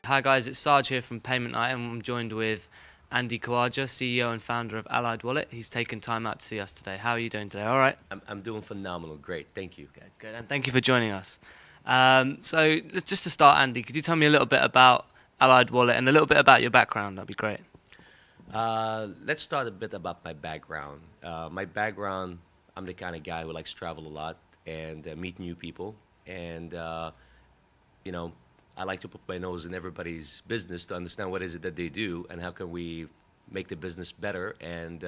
Hi guys, it's Sarge here from PaymentEye and I'm joined with Andy Khawaja, CEO and founder of Allied Wallet. He's taken time out to see us today. How are you doing today? All right? I'm doing phenomenal. Great. Thank you. Good, good. And thank you for joining us. So just to start, Andy, could you tell me a little bit about Allied Wallet and a little bit about your background? That'd be great. Let's start a bit about my background. I'm the kind of guy who likes to travel a lot and meet new people. And, you know, I like to put my nose in everybody's business to understand what is it that they do and how can we make the business better and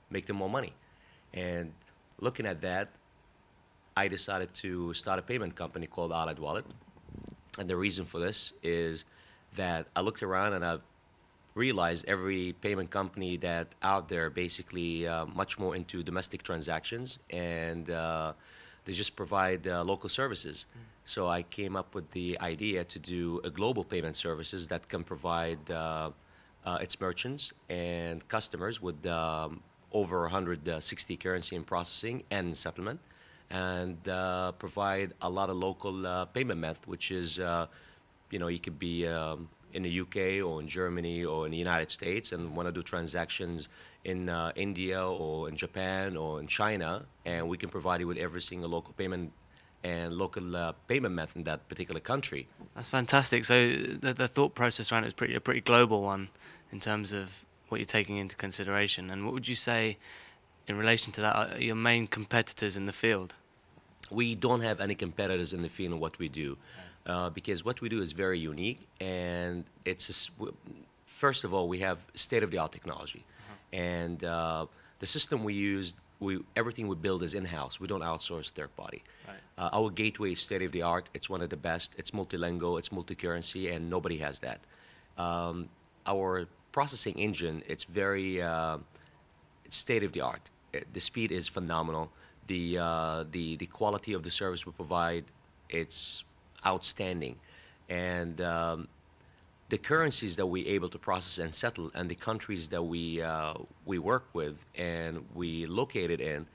make them more money. And looking at that, I decided to start a payment company called Allied Wallet. And the reason for this is that I looked around and I realized every payment company that out there basically much more into domestic transactions and they just provide local services. So I came up with the idea to do a global payment services that can provide its merchants and customers with over 160 currency in processing and settlement, and provide a lot of local payment method, which is, you could be in the UK or in Germany or in the United States and want to do transactions in India or in Japan or in China, and we can provide you with every single local payment and local payment method in that particular country. That's fantastic. So the thought process around it is a pretty global one in terms of what you're taking into consideration. And what would you say in relation to that are your main competitors in the field? We don't have any competitors in the field in what we do, because what we do is very unique, and first of all, we have state-of-the-art technology, and the system we use, everything we build is in-house. We don't outsource third party. Right. Our gateway is state-of-the-art. It's one of the best. It's multilingual. It's multi-currency, and nobody has that. Our processing engine, it's very it's state-of-the-art. The speed is phenomenal. The quality of the service we provide, it's outstanding, and the currencies that we're able to process and settle, and the countries that we work with and we located in,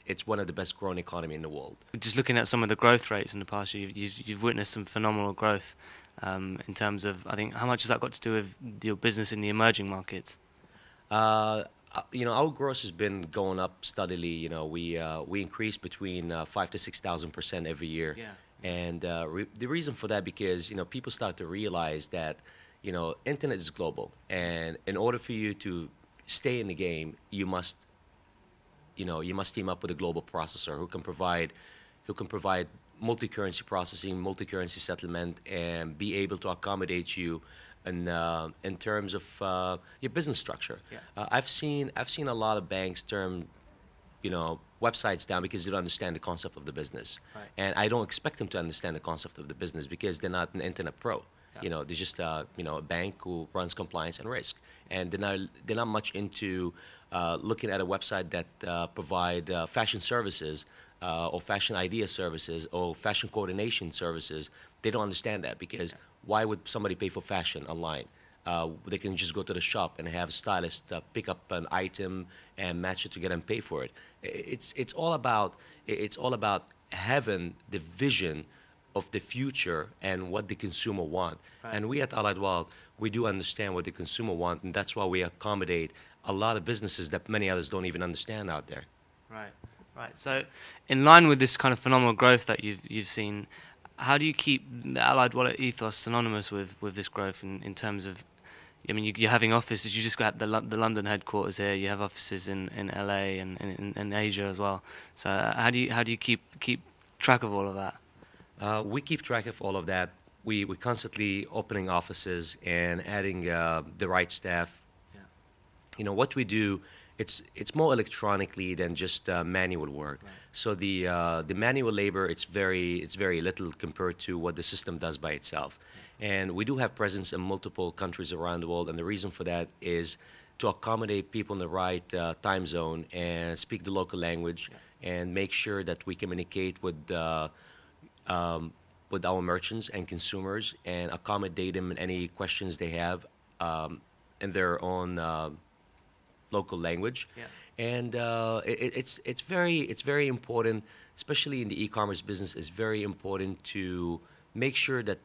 it's one of the best growing economy in the world. Just looking at some of the growth rates in the past year, you've witnessed some phenomenal growth in terms of, I think, how much has that got to do with your business in the emerging markets? Our growth has been going up steadily. We increase between 5,000 to 6,000% every year. Yeah. And the reason for that, because people start to realize that internet is global, and in order for you to stay in the game, you must team up with a global processor who can provide multi-currency processing, multi-currency settlement, and be able to accommodate you in terms of your business structure. Yeah. I've seen a lot of banks turn websites down because they don't understand the concept of the business. Right. And I don't expect them to understand the concept of the business because they're not an internet pro. Yeah. They're just a bank who runs compliance and risk, and they're not much into looking at a website that provide fashion services or fashion idea services or fashion coordination services. They don't understand that because why would somebody pay for fashion online? They can just go to the shop and have a stylist pick up an item and match it together and pay for it. It's all about having the vision of the future and what the consumer want. Right. And we at Allied Wallet, we do understand what the consumer want, and that's why we accommodate a lot of businesses that many others don't even understand out there. Right, right. So, in line with this kind of phenomenal growth that you've seen, how do you keep the Allied Wallet ethos synonymous with this growth in terms of, I mean, you're having offices, you just got the London headquarters here, you have offices in LA and in Asia as well. So how do you keep track of all of that? We keep track of all of that. We're constantly opening offices and adding the right staff. Yeah. What we do, it's more electronically than just manual work. Right. So the manual labor, it's very little compared to what the system does by itself. Yeah. And we do have presence in multiple countries around the world, and the reason for that is to accommodate people in the right time zone and speak the local language. Yeah. And make sure that we communicate with our merchants and consumers and accommodate them in any questions they have in their own local language. Yeah. And it's very important, especially in the e-commerce business. It's very important to make sure that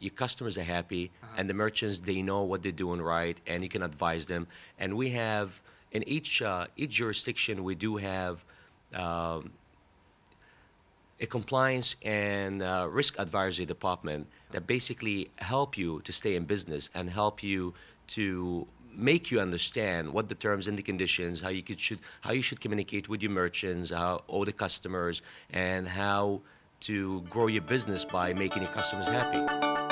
your customers are happy and the merchants, they know what they're doing right, and you can advise them. And we have in each jurisdiction, we do have um, a compliance and risk advisory department that basically help you to stay in business and help you to make you understand what the terms and the conditions, how you should communicate with your merchants, or the customers, and how to grow your business by making your customers happy.